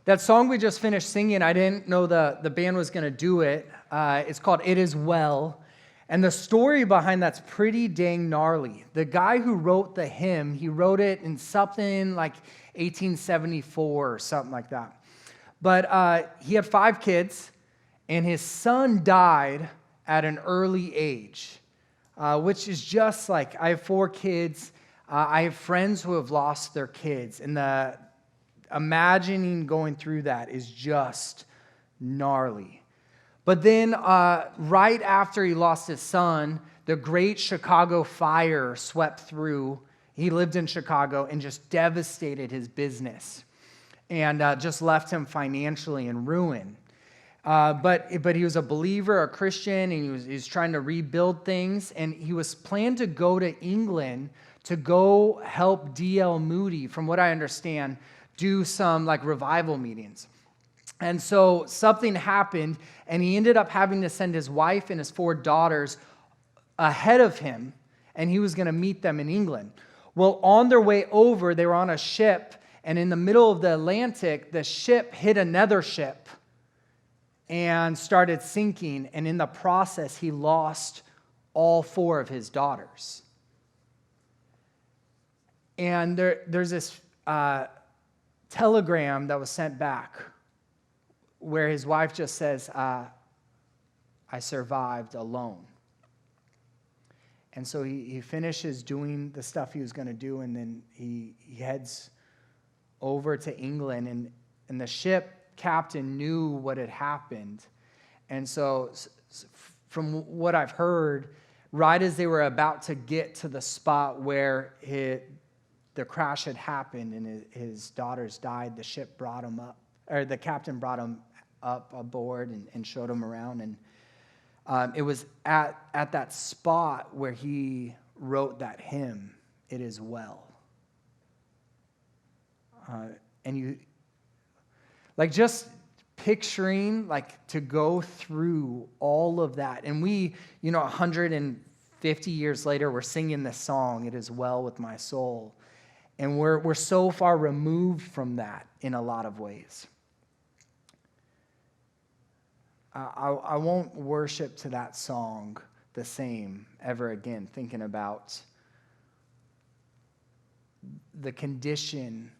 That song we just finished singing, I didn't know the band was going to do it. It's called It Is Well. And the story behind that's pretty dang gnarly. The guy who wrote the hymn, he wrote it in something like 1874 or something like that. But he had 5 kids, and his son died at an early age, which is just like, I have 4 kids. I have friends who have lost their kids, and imagining going through that is just gnarly. But then right after he lost his son, the great Chicago fire swept through. He lived in Chicago and just devastated his business and just left him financially in ruin. But he was a believer, a Christian, and he was trying to rebuild things. And he was planned to go to England to go help D.L. Moody, from what I understand, do some like revival meetings. And so something happened, and he ended up having to send his wife and his 4 daughters ahead of him, and he was going to meet them in England. Well, on their way over, they were on a ship, and in the middle of the Atlantic, the ship hit another ship and started sinking, and in the process, he lost all 4 of his daughters. And there's this telegram that was sent back where his wife just says, I survived alone. And so he finishes doing the stuff he was going to do, and then he heads over to England, and the ship captain knew what had happened. And so from what I've heard, right as they were about to get to the spot where the crash had happened and his daughters died, the ship brought him up, or the captain brought him up aboard and showed him around. And it was at that spot where he wrote that hymn, It Is Well. And you, like, just picturing, like, to go through all of that. And we, 150 years later, we're singing this song, It Is Well With My Soul. And we're so far removed from that in a lot of ways. I won't worship to that song the same ever again, thinking about the condition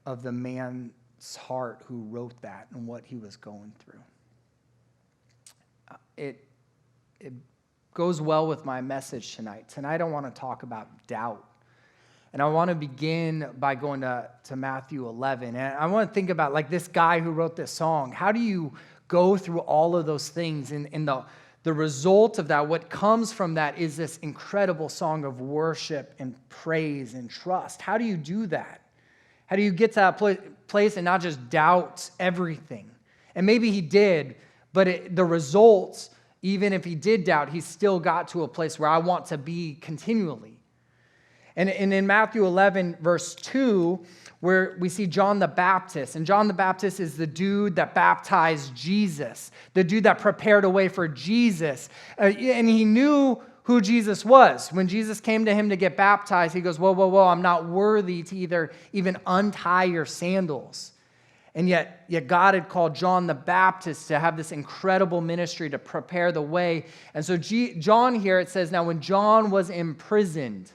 of the man's heart who wrote that and what he was going through. It goes well with my message tonight. Tonight I want to talk about doubt. And I want to begin by going to Matthew 11. And I want to think about, like, this guy who wrote this song. How do you go through all of those things? And the result of that, what comes from that, is this incredible song of worship and praise and trust. How do you do that? How do you get to that place and not just doubt everything? And maybe he did, but the results, even if he did doubt, he still got to a place where I want to be continually. And in Matthew 11, verse 2, where we see John the Baptist. And John the Baptist is the dude that baptized Jesus, the dude that prepared a way for Jesus. And he knew who Jesus was. When Jesus came to him to get baptized, he goes, whoa, I'm not worthy to even untie your sandals. And yet God had called John the Baptist to have this incredible ministry to prepare the way. And so John here, it says, now when John was imprisoned,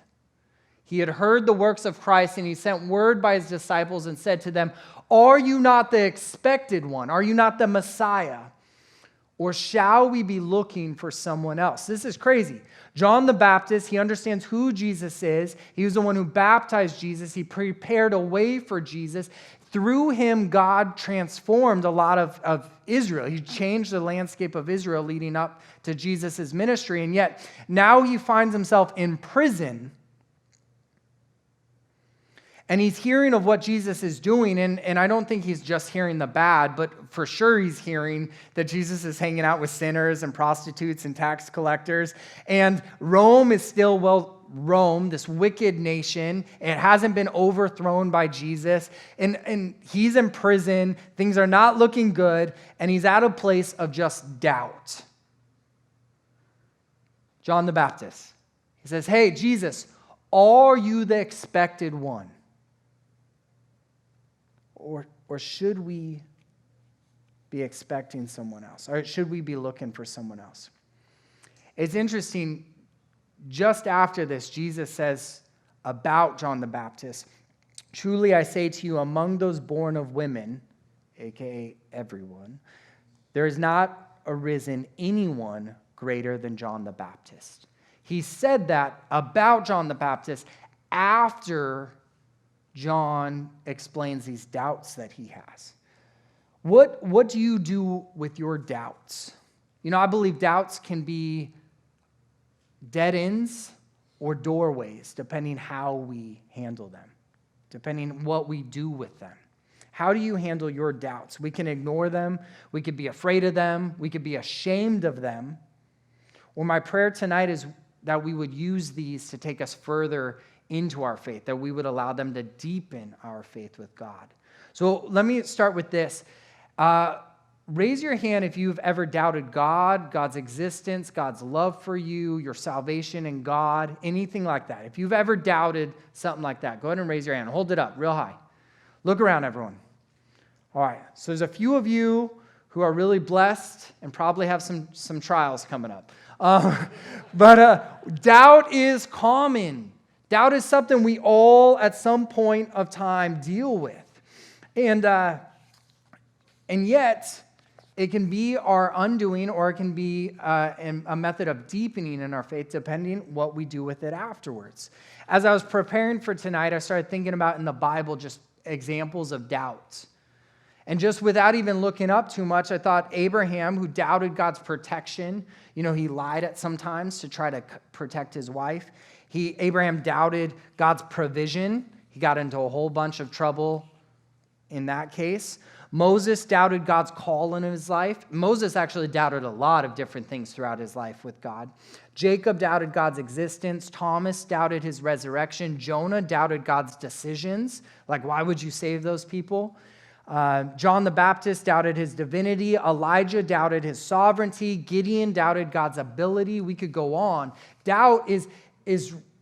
he had heard the works of Christ, and he sent word by his disciples and said to them, are you not the expected one? Are you not the Messiah? Or shall we be looking for someone else? This is crazy. John the Baptist, he understands who Jesus is. He was the one who baptized Jesus. He prepared a way for Jesus. Through him, God transformed a lot of Israel. He changed the landscape of Israel leading up to Jesus' ministry. And yet, now he finds himself in prison. And he's hearing of what Jesus is doing, and I don't think he's just hearing the bad, but for sure he's hearing that Jesus is hanging out with sinners and prostitutes and tax collectors. And Rome is still, Rome, this wicked nation. It hasn't been overthrown by Jesus. And he's in prison. Things are not looking good, and he's at a place of just doubt. John the Baptist, he says, hey, Jesus, are you the expected one? Or should we be expecting someone else? Or should we be looking for someone else? It's interesting, just after this, Jesus says about John the Baptist, "Truly I say to you, among those born of women," aka everyone, "there has not arisen anyone greater than John the Baptist." He said that about John the Baptist after John explains these doubts that he has. What do you do with your doubts? I believe doubts can be dead ends or doorways, depending how we handle them, depending what we do with them. How do you handle your doubts? We can ignore them. We could be afraid of them. We could be ashamed of them. Well, my prayer tonight is that we would use these to take us further into our faith, that we would allow them to deepen our faith with God. So let me start with this. Raise your hand if you've ever doubted God, God's existence, God's love for you, your salvation in God, anything like that. If you've ever doubted something like that, go ahead and raise your hand. Hold it up real high. Look around, everyone. All right, so there's a few of you who are really blessed and probably have some trials coming up. But doubt is common. Doubt is something we all, at some point of time, deal with. And yet, it can be our undoing, or it can be a method of deepening in our faith, depending what we do with it afterwards. As I was preparing for tonight, I started thinking about in the Bible just examples of doubt. And just without even looking up too much, I thought Abraham, who doubted God's protection, he lied at some times to try to protect his wife. Abraham doubted God's provision. He got into a whole bunch of trouble in that case. Moses doubted God's call in his life. Moses actually doubted a lot of different things throughout his life with God. Jacob doubted God's existence. Thomas doubted his resurrection. Jonah doubted God's decisions. Like, why would you save those people? John the Baptist doubted his divinity. Elijah doubted his sovereignty. Gideon doubted God's ability. We could go on. Doubt is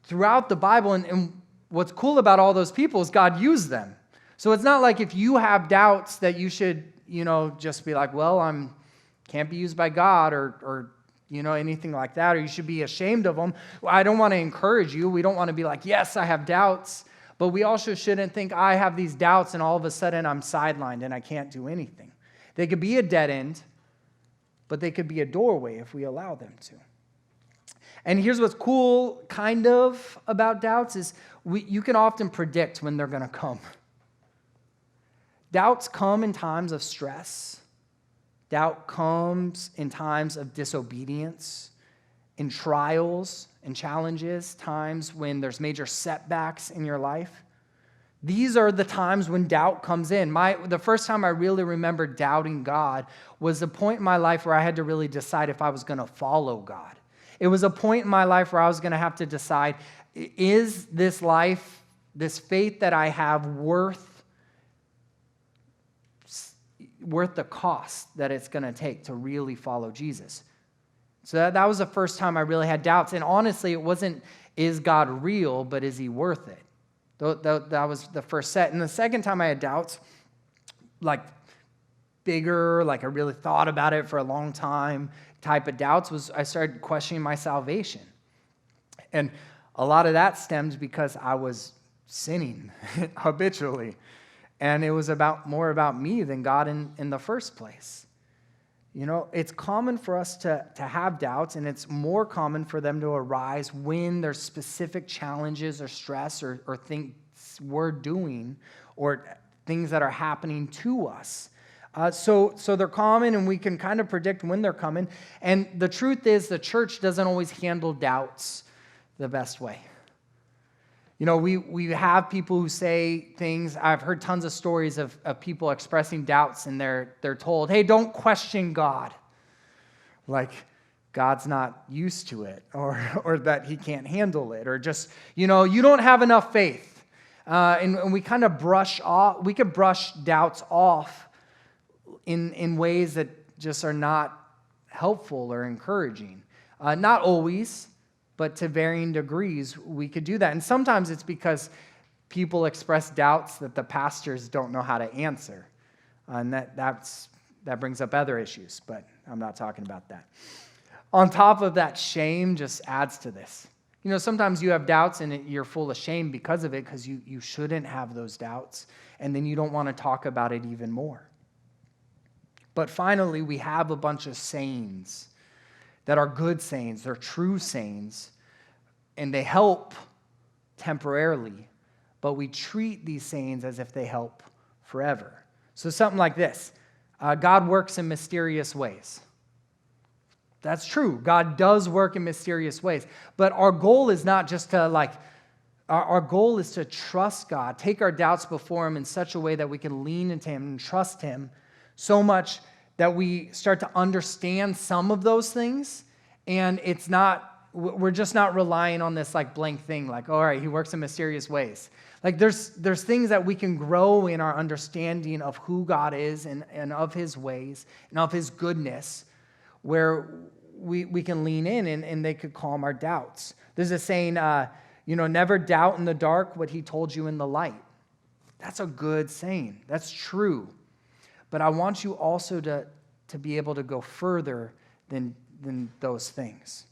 throughout the Bible, and what's cool about all those people is God used them. So it's not like if you have doubts that you should, just be like, well, can't be used by God or anything like that, or you should be ashamed of them. I don't want to encourage you. We don't want to be like, yes, I have doubts, but we also shouldn't think I have these doubts and all of a sudden I'm sidelined and I can't do anything. They could be a dead end, but they could be a doorway if we allow them to. And here's what's cool, kind of, about doubts is you can often predict when they're going to come. Doubts come in times of stress. Doubt comes in times of disobedience, in trials and challenges, times when there's major setbacks in your life. These are the times when doubt comes in. The first time I really remember doubting God was a point in my life where I had to really decide if I was going to follow God. It was a point in my life where I was going to have to decide, is this life, this faith that I have worth the cost that it's going to take to really follow Jesus? So that was the first time I really had doubts. And honestly, it wasn't, is God real, but is he worth it? That was the first set. And the second time I had doubts, like bigger, like I really thought about it for a long time type of doubts, was I started questioning my salvation. And a lot of that stemmed because I was sinning habitually. And it was more about me than God in the first place. It's common for us to have doubts, and it's more common for them to arise when there's specific challenges or stress or things we're doing or things that are happening to us. So they're common, and we can kind of predict when they're coming. And the truth is, the church doesn't always handle doubts the best way. We have people who say things. I've heard tons of stories of people expressing doubts, and they're told, hey, don't question God. Like God's not used to it, or that he can't handle it, or just, you don't have enough faith. And we kind of we could brush doubts off in ways that just are not helpful or encouraging. Not always, but to varying degrees, we could do that. And sometimes it's because people express doubts that the pastors don't know how to answer. And that brings up other issues, but I'm not talking about that. On top of that, shame just adds to this. Sometimes you have doubts and you're full of shame because of it, because you shouldn't have those doubts, and then you don't want to talk about it even more. But finally, we have a bunch of sayings that are good sayings, they're true sayings, and they help temporarily, but we treat these sayings as if they help forever. So something like this, God works in mysterious ways. That's true. God does work in mysterious ways. But our goal is not just to our goal is to trust God, take our doubts before Him in such a way that we can lean into Him and trust Him so much that we start to understand some of those things. And we're just not relying on this blank thing, all right, He works in mysterious ways. There's things that we can grow in our understanding of who God is and of His ways and of His goodness, where we can lean in and they could calm our doubts. There's a saying, never doubt in the dark what He told you in the light. That's a good saying. That's true. But I want you also to be able to go further than those things.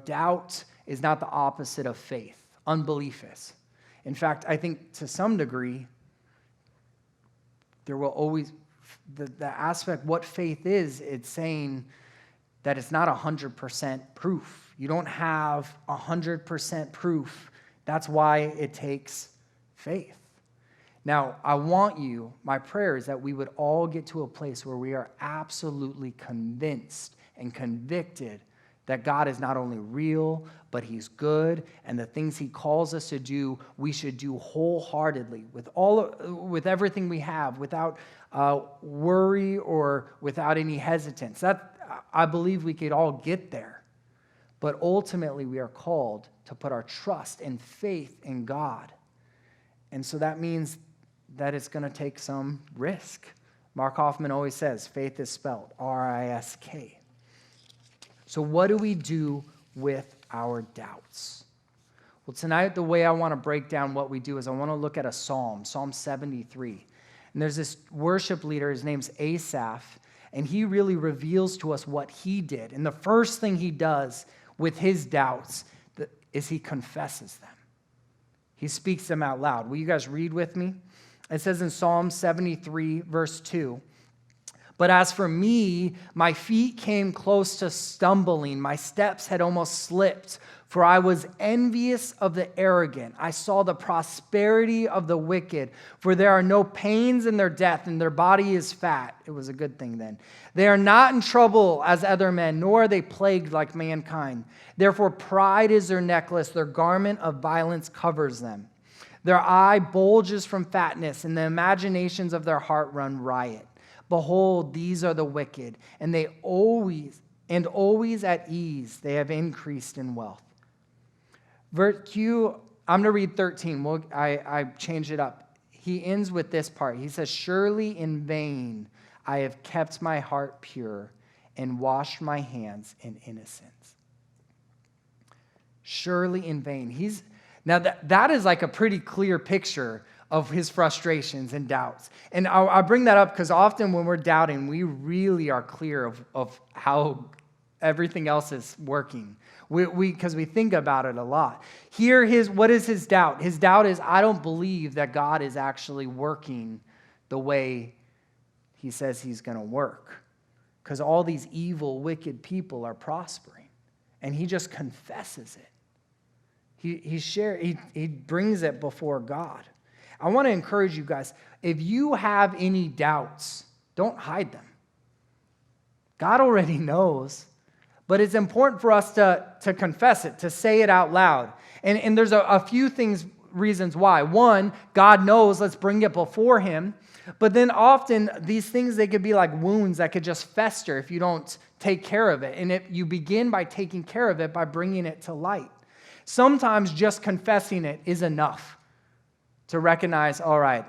Doubt is not the opposite of faith. Unbelief is. In fact, I think to some degree, there will always, the aspect, what faith is, it's saying that it's not 100% proof. You don't have 100% proof. That's why it takes faith. Now, my prayer is that we would all get to a place where we are absolutely convinced and convicted that God is not only real, but He's good, and the things He calls us to do, we should do wholeheartedly, with everything we have, without worry or without any hesitance. I believe we could all get there. But ultimately, we are called to put our trust and faith in God. And so that means that it's going to take some risk. Mark Hoffman always says, faith is spelled R-I-S-K. So what do we do with our doubts? Well, tonight, the way I want to break down what we do is I want to look at a psalm, Psalm 73. And there's this worship leader, his name's Asaph, and he really reveals to us what he did. And the first thing he does with his doubts is he confesses them. He speaks them out loud. Will you guys read with me? It says in Psalm 73, verse 2, "But as for me, my feet came close to stumbling. My steps had almost slipped, for I was envious of the arrogant. I saw the prosperity of the wicked, for there are no pains in their death, and their body is fat." It was a good thing then. "They are not in trouble as other men, nor are they plagued like mankind. Therefore pride is their necklace, their garment of violence covers them. Their eye bulges from fatness, and the imaginations of their heart run riot. Behold, these are the wicked, and always at ease, they have increased in wealth." I'm going to read 13. I changed it up. He ends with this part. He says, "Surely in vain I have kept my heart pure and washed my hands in innocence." Surely in vain. Now that is like a pretty clear picture of his frustrations and doubts. And I bring that up because often when we're doubting, we really are clear of how everything else is working. Because we think about it a lot. Here, what is his doubt? His doubt is, I don't believe that God is actually working the way He says He's going to work. Because all these evil, wicked people are prospering. And he just confesses it. He brings it before God. I want to encourage you guys, if you have any doubts, don't hide them. God already knows, but it's important for us to confess it, to say it out loud. And there's a few reasons why. One, God knows, let's bring it before Him. But then often these things, they could be like wounds that could just fester if you don't take care of it. And if you begin by taking care of it, by bringing it to light. Sometimes just confessing it is enough to recognize, all right,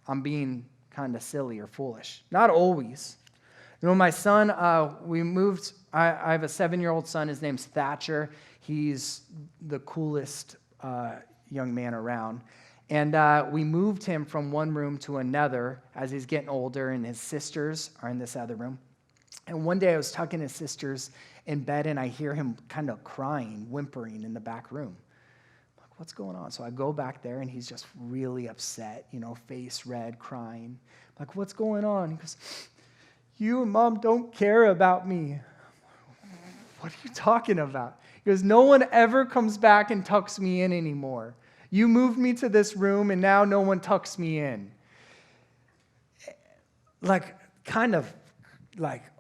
I'm being kind of silly or foolish. Not always. My son, we moved. I have a 7-year-old son. His name's Thatcher. He's the coolest young man around. And we moved him from one room to another as he's getting older, and his sisters are in this other room. And one day I was tucking his sisters in bed, and I hear him kind of crying, whimpering in the back room. I'm like, what's going on? So I go back there, and he's just really upset, face red, crying. I'm like, what's going on? He goes, you and Mom don't care about me. What are you talking about? He goes, no one ever comes back and tucks me in anymore. You moved me to this room, and now no one tucks me in.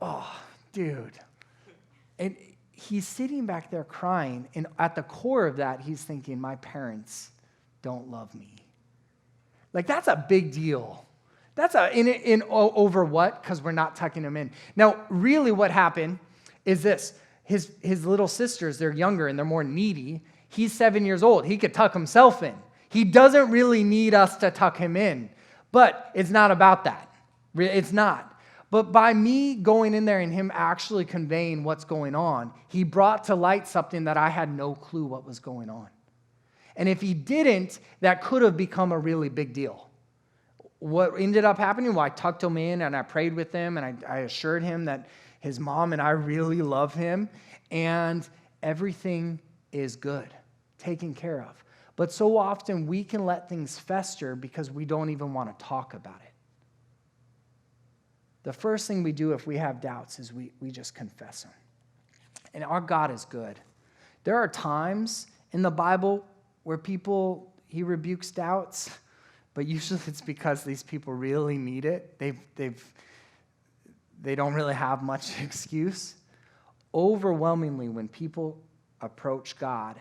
Oh, dude. And he's sitting back there crying, and at the core of that, he's thinking, my parents don't love me. That's a big deal. That's over what? Because we're not tucking him in. Now, really what happened is this. His little sisters, they're younger and they're more needy. He's 7 years old. He could tuck himself in. He doesn't really need us to tuck him in. But it's not about that. It's not. But by me going in there and him actually conveying what's going on, he brought to light something that I had no clue what was going on. And if he didn't, that could have become a really big deal. What ended up happening, I tucked him in and I prayed with him and I assured him that his mom and I really love him and everything is good, taken care of. But so often we can let things fester because we don't even want to talk about it. The first thing we do if we have doubts is we just confess them. And our God is good. There are times in the Bible where he rebukes doubts, but usually it's because these people really need it. They don't really have much excuse. Overwhelmingly, when people approach God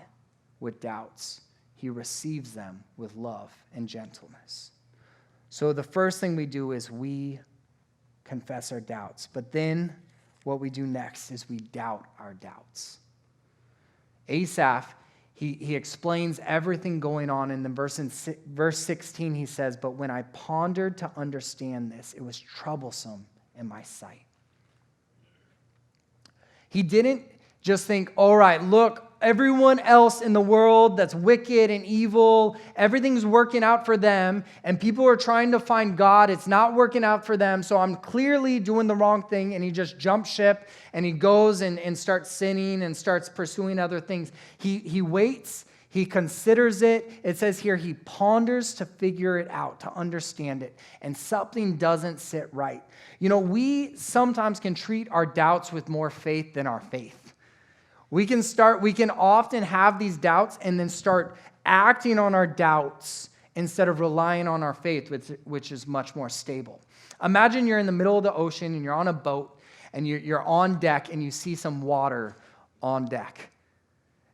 with doubts, he receives them with love and gentleness. So the first thing we do is we confess our doubts. But then what we do next is we doubt our doubts. Asaph, he explains everything going on. In verse 16, he says, but when I pondered to understand this, it was troublesome in my sight. He didn't just think, all right, look, everyone else in the world that's wicked and evil, everything's working out for them, and people are trying to find God. It's not working out for them, so I'm clearly doing the wrong thing, and he just jumps ship, and he goes and starts sinning and starts pursuing other things. He waits. He considers it. It says here he ponders to figure it out, to understand it, and something doesn't sit right. We sometimes can treat our doubts with more faith than our faith. We can often have these doubts and then start acting on our doubts instead of relying on our faith, which is much more stable. Imagine you're in the middle of the ocean and you're on a boat and you're on deck and you see some water on deck.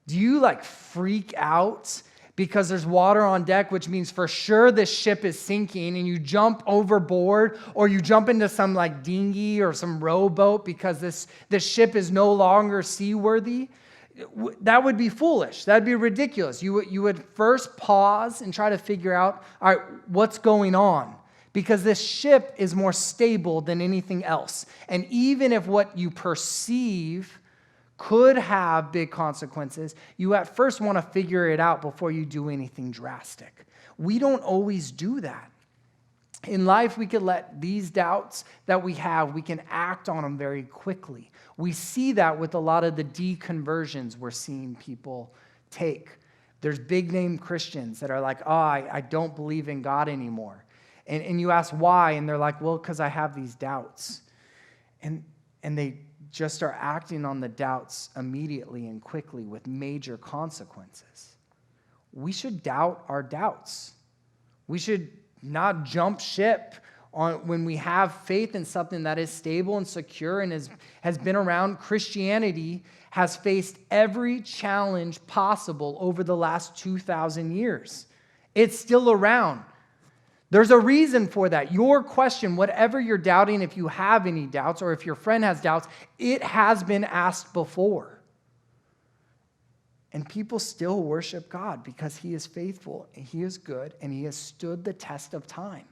Do you freak out because there's water on deck, which means for sure this ship is sinking, and you jump overboard or you jump into some dinghy or some rowboat because this ship is no longer seaworthy? That would be foolish. That'd be ridiculous. You would first pause and try to figure out, all right, what's going on? Because this ship is more stable than anything else. And even if what you perceive could have big consequences, you at first want to figure it out before you do anything drastic. We don't always do that. In life, we could let these doubts that we have, we can act on them very quickly. We see that with a lot of the deconversions we're seeing people take. There's big-name Christians that are like, I don't believe in God anymore. And you ask why, and they're like, well, because I have these doubts. And they just are acting on the doubts immediately and quickly with major consequences. We should doubt our doubts. We should not jump ship when we have faith in something that is stable and secure and has been around. Christianity has faced every challenge possible over the last 2,000 years. It's still around. There's a reason for that. Your question, whatever you're doubting, if you have any doubts or if your friend has doubts, it has been asked before. And people still worship God because he is faithful, and he is good, and he has stood the test of time.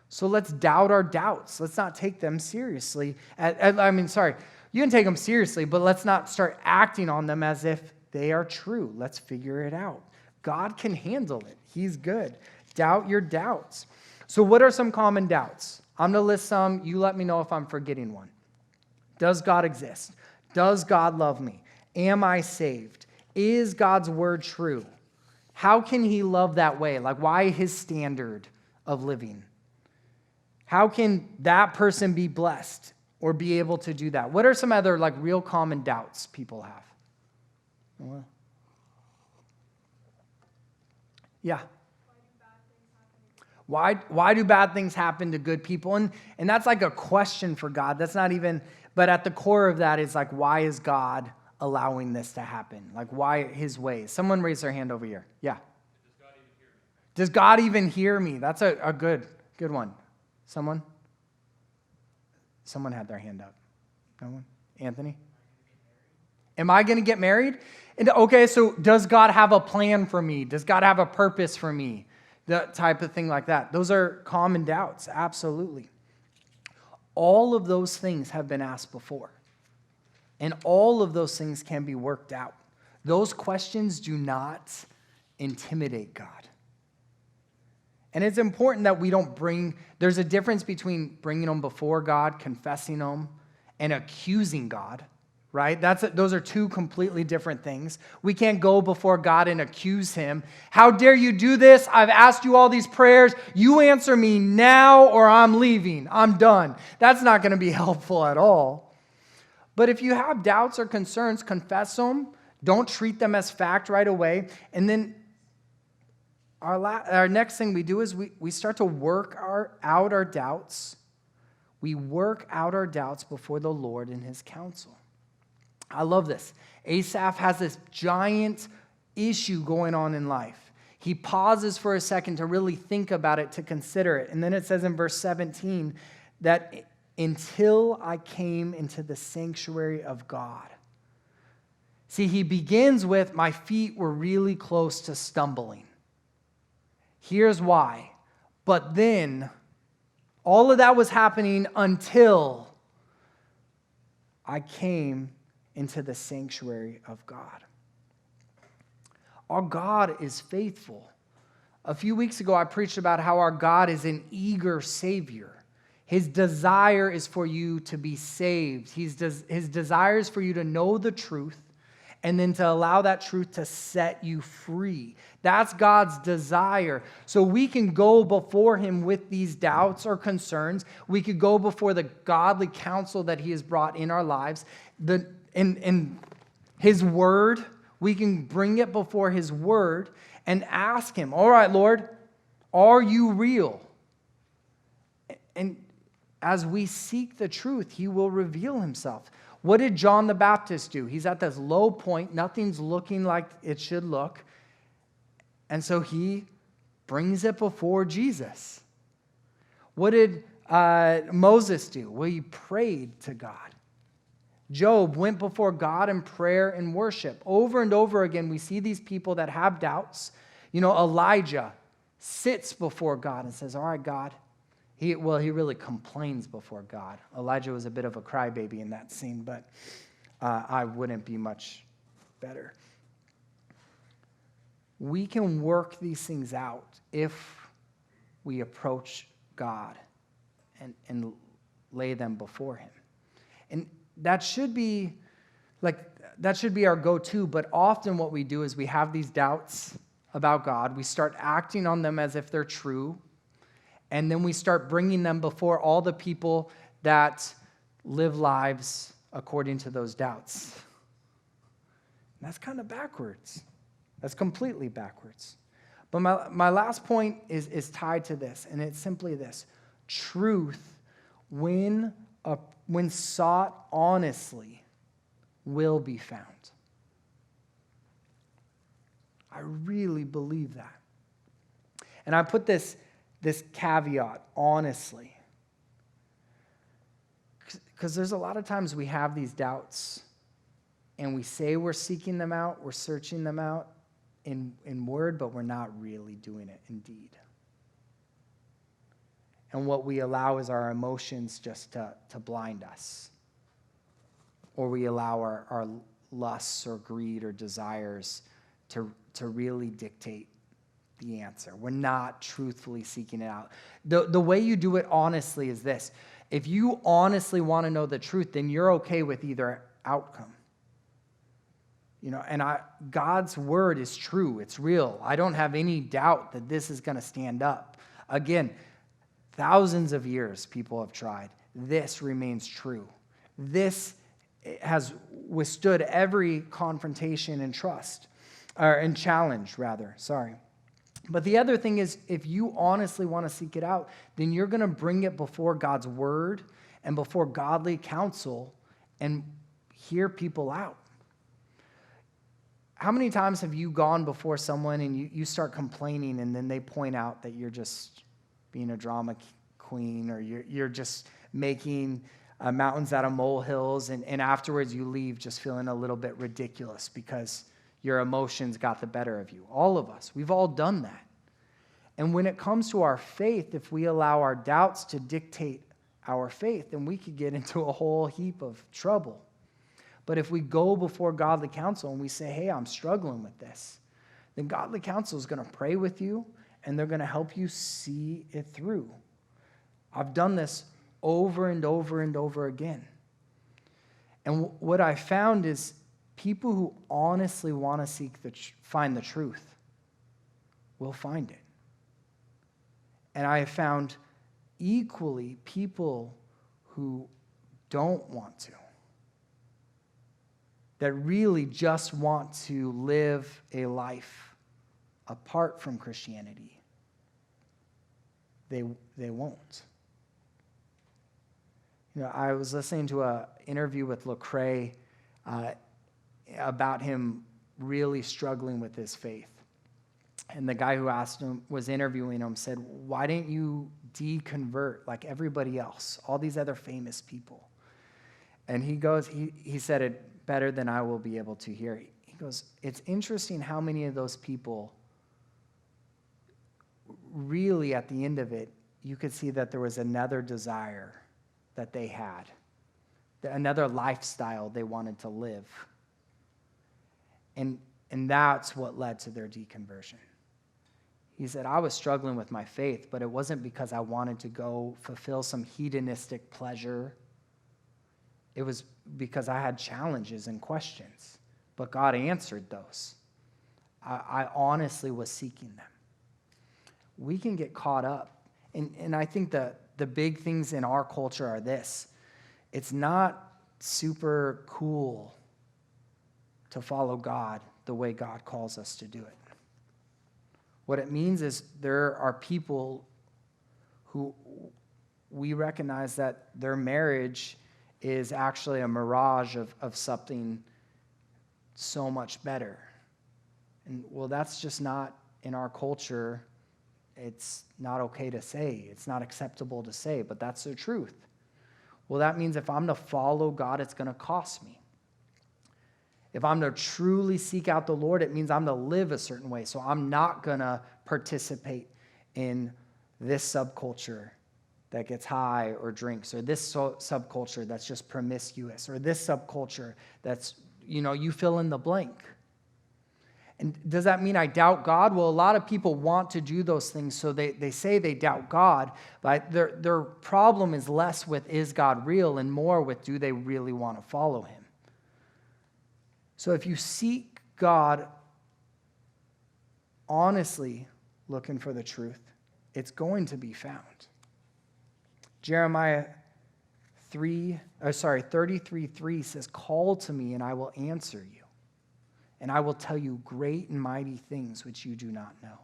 So let's doubt our doubts. Let's not take them seriously. You can take them seriously, but let's not start acting on them as if they are true. Let's figure it out. God can handle it. He's good. Doubt your doubts. So what are some common doubts? I'm going to list some. You let me know if I'm forgetting one. Does God exist? Does God love me? Am I saved? Is God's word true? How can he love that way? Like, why his standard of living? How can that person be blessed or be able to do that? What are some other like real common doubts people have? Well, yeah. Why do bad things happen to good people? And that's like a question for God. That's not even, but at the core of that is like, why is God allowing this to happen? Like, why his ways? Someone raise their hand over here. Yeah. Does God even hear me? That's a good one. Someone had their hand up. No one? Anthony? Am I going to get married? And okay, so does God have a plan for me? Does God have a purpose for me? That type of thing like that. Those are common doubts, absolutely. All of those things have been asked before. And all of those things can be worked out. Those questions do not intimidate God. And it's important that we don't there's a difference between bringing them before God, confessing them, and accusing God. Right? Those are two completely different things. We can't go before God and accuse him. How dare you do this? I've asked you all these prayers. You answer me now or I'm leaving. I'm done. That's not going to be helpful at all. But if you have doubts or concerns, confess them. Don't treat them as fact right away. And then our next thing we do is we start to work out our doubts. We work out our doubts before the Lord in his counsel. I love this. Asaph has this giant issue going on in life. He pauses for a second to really think about it, to consider it. And then it says in verse 17 that until I came into the sanctuary of God. See, he begins with, my feet were really close to stumbling. Here's why. But then, all of that was happening until I came into the sanctuary of God. Our God is faithful. A few weeks ago, I preached about how our God is an eager Savior. His desire is for you to be saved. His desire is for you to know the truth and then to allow that truth to set you free. That's God's desire. So we can go before him with these doubts or concerns. We could go before the godly counsel that he has brought in our lives. In his word, we can bring it before his word and ask him, all right, Lord, are you real? And as we seek the truth, he will reveal himself. What did John the Baptist do? He's at this low point. Nothing's looking like it should look. And so he brings it before Jesus. What did Moses do? Well, he prayed to God. Job went before God in prayer and worship. Over and over again, we see these people that have doubts. Elijah sits before God and says, all right, God. He really complains before God. Elijah was a bit of a crybaby in that scene, but I wouldn't be much better. We can work these things out if we approach God and lay them before him. And that should be our go-to, but often what we do is we have these doubts about God. We start acting on them as if they're true, and then we start bringing them before all the people that live lives according to those doubts. And that's kind of backwards. That's completely backwards. But my last point is tied to this, and it's simply this. Truth, when sought honestly, will be found. I really believe that. And I put this caveat, honestly. Because there's a lot of times we have these doubts, and we say we're seeking them out, we're searching them out in word, but we're not really doing it in deed. And what we allow is our emotions just to blind us. Or we allow our lusts or greed or desires to really dictate the answer. We're not truthfully seeking it out. The way you do it honestly is this. If you honestly want to know the truth, then you're okay with either outcome. And God's word is true. It's real. I don't have any doubt that this is going to stand up. Again, thousands of years people have tried. This remains true. This has withstood every confrontation and challenge, rather. Sorry. But the other thing is, if you honestly want to seek it out, then you're going to bring it before God's word and before godly counsel and hear people out. How many times have you gone before someone and you start complaining and then they point out that you're just being a drama queen or you're just making mountains out of molehills and afterwards you leave just feeling a little bit ridiculous because your emotions got the better of you? All of us, we've all done that. And when it comes to our faith, if we allow our doubts to dictate our faith, then we could get into a whole heap of trouble. But if we go before godly counsel and we say, hey, I'm struggling with this, then godly counsel is going to pray with you and they're going to help you see it through. I've done this over and over and over again. And what I found is people who honestly want to find the truth will find it. And I have found equally people who don't want to, that really just want to live a life apart from Christianity. They won't. I was listening to an interview with Lecrae about him really struggling with his faith. And the guy who was interviewing him said, why didn't you deconvert like everybody else, all these other famous people? And he said it better than I will be able to hear. He goes, it's interesting how many of those people really at the end of it, you could see that there was another desire that they had, another lifestyle they wanted to live. And that's what led to their deconversion. He said, I was struggling with my faith, but it wasn't because I wanted to go fulfill some hedonistic pleasure. It was because I had challenges and questions, but God answered those. I honestly was seeking them. We can get caught up. And I think the big things in our culture are this. It's not super cool to follow God the way God calls us to do it. What it means is there are people who we recognize that their marriage is actually a mirage of something so much better. And well, that's just not in our culture. It's not okay to say. It's not acceptable to say, but that's the truth. Well, that means if I'm to follow God, it's going to cost me. If I'm to truly seek out the Lord, it means I'm to live a certain way. So I'm not going to participate in this subculture that gets high or drinks, or this subculture that's just promiscuous, or this subculture that's, you fill in the blank. And does that mean I doubt God? Well, a lot of people want to do those things, so they say they doubt God, but their problem is less with is God real and more with do they really want to follow him? So if you seek God honestly looking for the truth, it's going to be found. Jeremiah 33:3 says, call to me and I will answer you, and I will tell you great and mighty things which you do not know.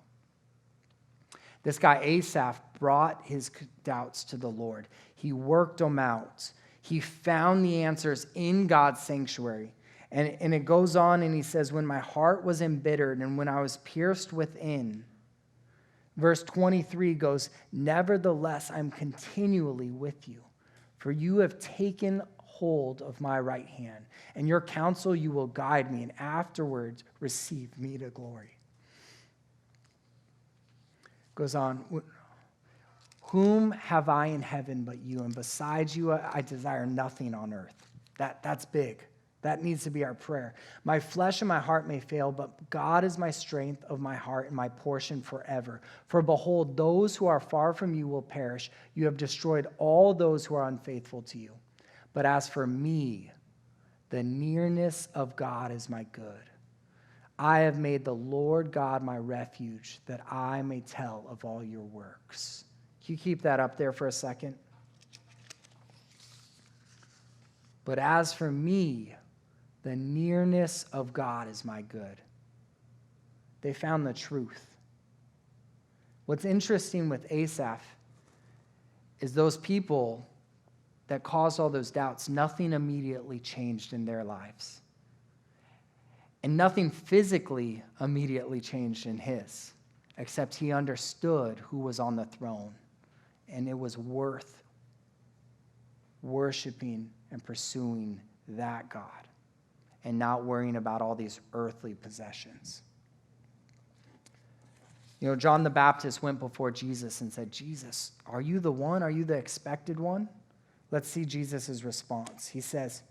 This guy Asaph brought his doubts to the Lord. He worked them out. He found the answers in God's sanctuary. And it goes on and he says, when my heart was embittered and when I was pierced within, verse 23 goes, nevertheless, I'm continually with you, for you have taken hold of my right hand, and your counsel you will guide me, and afterwards receive me to glory. Goes on, whom have I in heaven but you, and besides you I desire nothing on earth. That's big. That needs to be our prayer. My flesh and my heart may fail, but God is my strength of my heart and my portion forever. For behold, those who are far from you will perish. You have destroyed all those who are unfaithful to you. But as for me, the nearness of God is my good. I have made the Lord God my refuge, that I may tell of all your works. Can you keep that up there for a second? But as for me, the nearness of God is my good. They found the truth. What's interesting with Asaph is those people that caused all those doubts, nothing immediately changed in their lives. And nothing physically immediately changed in his, except he understood who was on the throne. And it was worth worshiping and pursuing that God and not worrying about all these earthly possessions. You know, John the Baptist went before Jesus and said, Jesus, are you the one? Are you the expected one? Let's see Jesus' response. He says,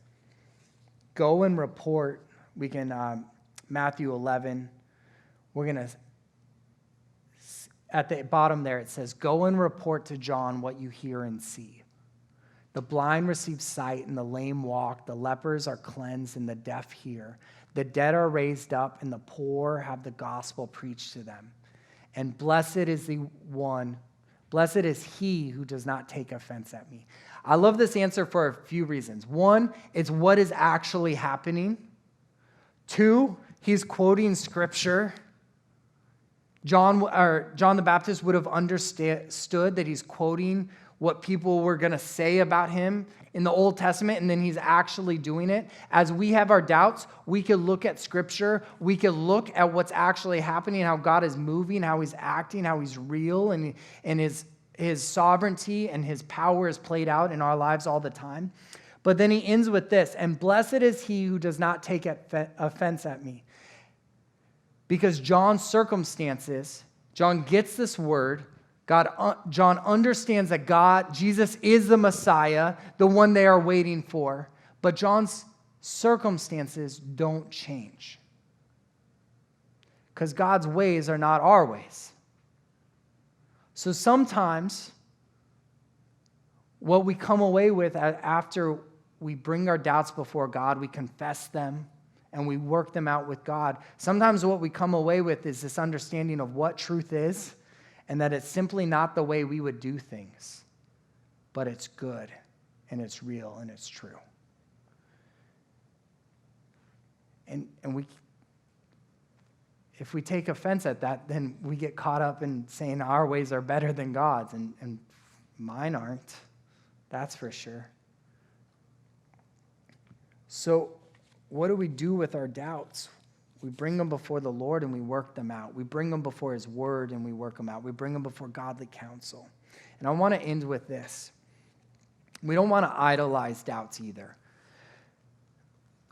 go and report. We can, Matthew 11, we're going to, at the bottom there, it says, go and report to John what you hear and see. The blind receive sight and the lame walk. The lepers are cleansed and the deaf hear. The dead are raised up and the poor have the gospel preached to them. And blessed is he who does not take offense at me. I love this answer for a few reasons. One, it's what is actually happening. Two, he's quoting scripture. John the Baptist would have understood that he's quoting what people were going to say about him in the Old Testament, and then he's actually doing it. As we have our doubts, we could look at Scripture, we could look at what's actually happening, how God is moving, how he's acting, how he's real, and his sovereignty and his power is played out in our lives all the time. But then he ends with this, and blessed is he who does not take offense at me. Because John's circumstances, John gets this word, John understands that Jesus is the Messiah, the one they are waiting for, but John's circumstances don't change. Because God's ways are not our ways. So sometimes what we come away with after we bring our doubts before God, we confess them, and we work them out with God. Sometimes what we come away with is this understanding of what truth is, and that it's simply not the way we would do things, but it's good, and it's real, and it's true. And if we take offense at that, then we get caught up in saying our ways are better than God's, and mine aren't. That's for sure. So what do we do with our doubts? We bring them before the Lord and we work them out. We bring them before his word and we work them out. We bring them before godly counsel. And I want to end with this. We don't want to idolize doubts either.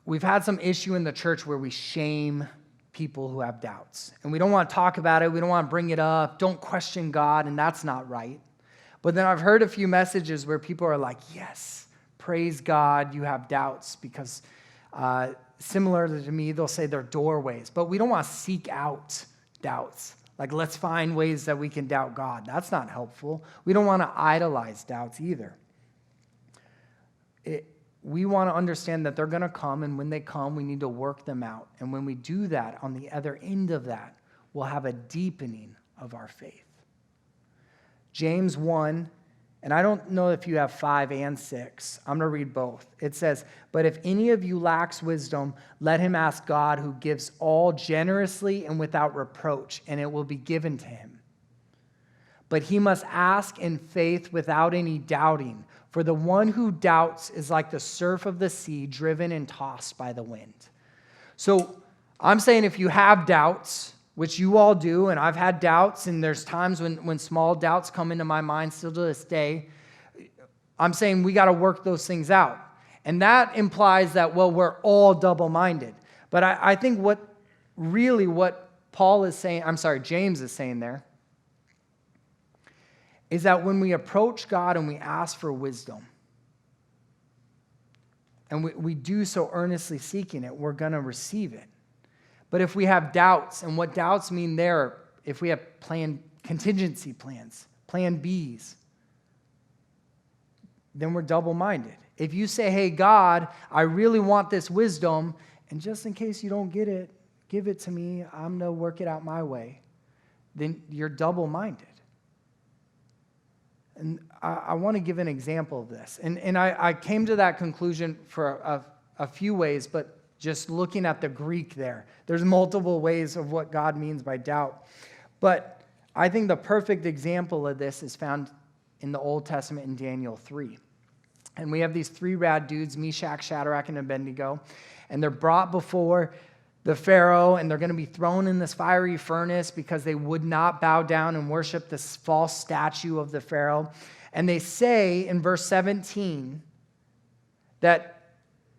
We've had some issue in the church where we shame people who have doubts. And we don't want to talk about it. We don't want to bring it up. Don't question God, and that's not right. But then I've heard a few messages where people are like, yes, praise God, you have doubts, because similar to me, they'll say they're doorways. But we don't want to seek out doubts. Like, let's find ways that we can doubt God. That's not helpful. We don't want to idolize doubts either. We want to understand that they're going to come, and when they come, we need to work them out. And when we do that, on the other end of that, we'll have a deepening of our faith. James 1, and I don't know if you have 5 and 6. I'm going to read both. It says, but if any of you lacks wisdom, let him ask God, who gives all generously and without reproach, and it will be given to him. But he must ask in faith without any doubting. For the one who doubts is like the surf of the sea, driven and tossed by the wind. So I'm saying if you have doubts, which you all do, and I've had doubts, and there's times when small doubts come into my mind still to this day, I'm saying we got to work those things out. And that implies that, well, we're all double-minded. But I think what James is saying there, is that when we approach God and we ask for wisdom, and we do so earnestly seeking it, we're going to receive it. But if we have doubts, and what doubts mean there, if we have contingency plans, plan Bs, then we're double-minded. If you say, hey, God, I really want this wisdom, and just in case you don't get it, give it to me, I'm going to work it out my way, then you're double-minded. And I want to give an example of this. And I came to that conclusion for a few ways, but just looking at the Greek there, there's multiple ways of what God means by doubt. But I think the perfect example of this is found in the Old Testament in Daniel 3. And we have these three rad dudes, Meshach, Shadrach, and Abednego, and they're brought before the Pharaoh, and they're going to be thrown in this fiery furnace because they would not bow down and worship this false statue of the Pharaoh. And they say in verse 17 that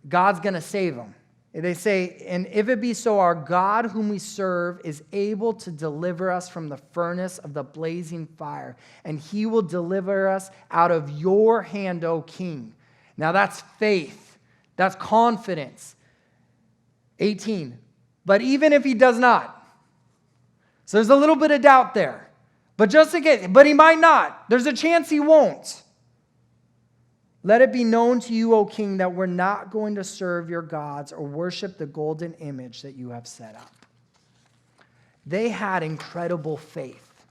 God's going to save them. They say, and if it be so, our God whom we serve is able to deliver us from the furnace of the blazing fire, and he will deliver us out of your hand, O king. Now that's faith. That's confidence. 18. But even if he does not, so there's a little bit of doubt there. But just in case, but he might not. There's a chance he won't. Let it be known to you, O king, that we're not going to serve your gods or worship the golden image that you have set up. They had incredible faith,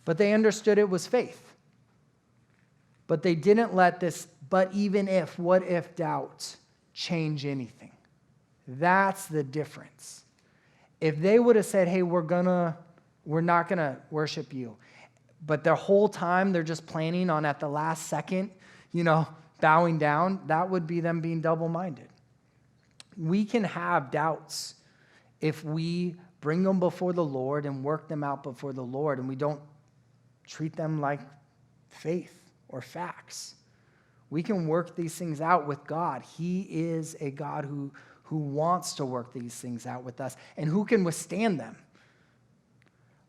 but they understood it was faith. But they didn't let this, but even if, what if doubts change anything. That's the difference. If they would have said, hey, we're not going to worship you, but the whole time they're just planning on at the last second, bowing down, that would be them being double-minded. We can have doubts if we bring them before the Lord and work them out before the Lord, and we don't treat them like faith or facts. We can work these things out with God. He is a God who wants to work these things out with us and who can withstand them.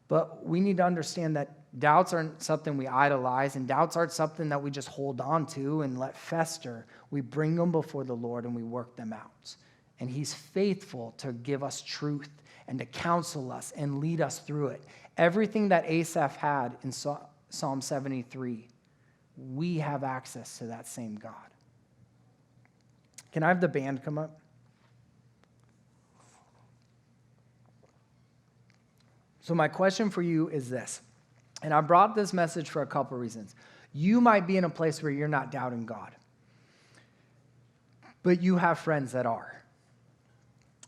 But we need to understand that doubts aren't something we idolize, and doubts aren't something that we just hold on to and let fester. We bring them before the Lord and we work them out. And he's faithful to give us truth and to counsel us and lead us through it. Everything that Asaph had in Psalm 73, we have access to that same God. Can I have the band come up? So my question for you is this, and I brought this message for a couple reasons. You might be in a place where you're not doubting God, but you have friends that are.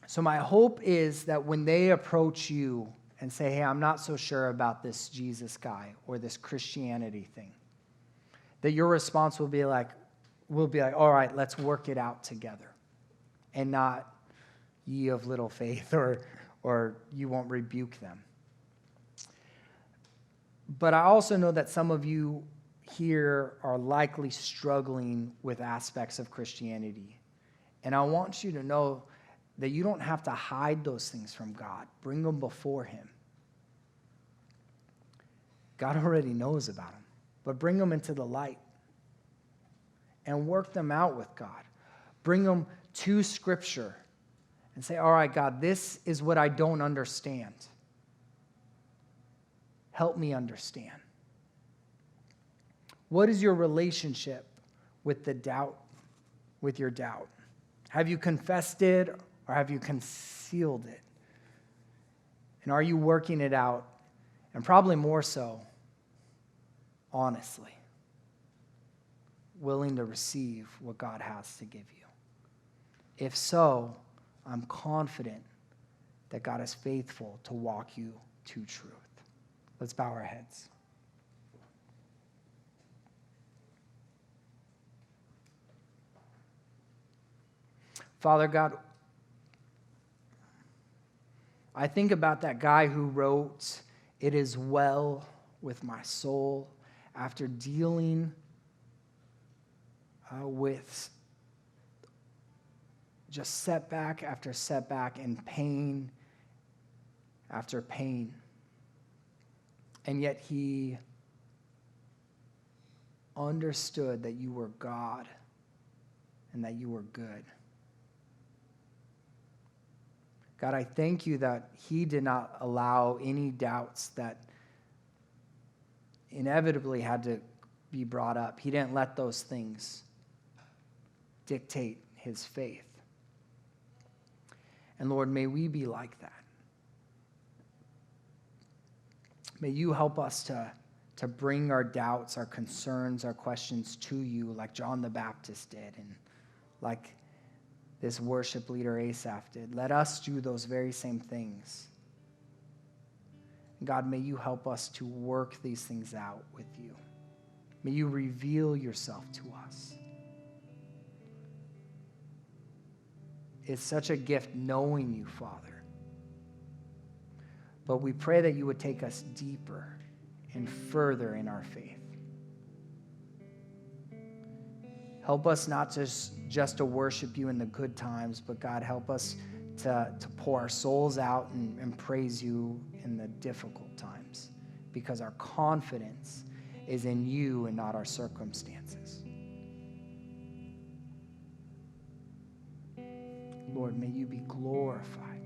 So my hope is that when they approach you and say, hey, I'm not so sure about this Jesus guy or this Christianity thing, that your response will be like, all right, let's work it out together, and not ye of little faith, or you won't rebuke them. But I also know that some of you here are likely struggling with aspects of Christianity. And I want you to know that you don't have to hide those things from God. Bring them before him. God already knows about them, but bring them into the light and work them out with God. Bring them to Scripture and say, all right, God, this is what I don't understand. Help me understand. What is your relationship with the doubt, with your doubt? Have you confessed it or have you concealed it? And are you working it out? And probably more so, honestly, willing to receive what God has to give you. If so, I'm confident that God is faithful to walk you to truth. Let's bow our heads. Father God, I think about that guy who wrote, "It is well with my soul," after dealing with just setback after setback and pain after pain. And yet he understood that you were God and that you are good. God, I thank you that he did not allow any doubts that inevitably had to be brought up. He didn't let those things dictate his faith. And Lord, may we be like that. May you help us to bring our doubts, our concerns, our questions to you like John the Baptist did and like this worship leader Asaph did. Let us do those very same things. God, may you help us to work these things out with you. May you reveal yourself to us. It's such a gift knowing you, Father. But we pray that you would take us deeper and further in our faith. Help us not just to worship you in the good times, but God, help us to pour our souls out and praise you in the difficult times, because our confidence is in you and not our circumstances. Lord, may you be glorified.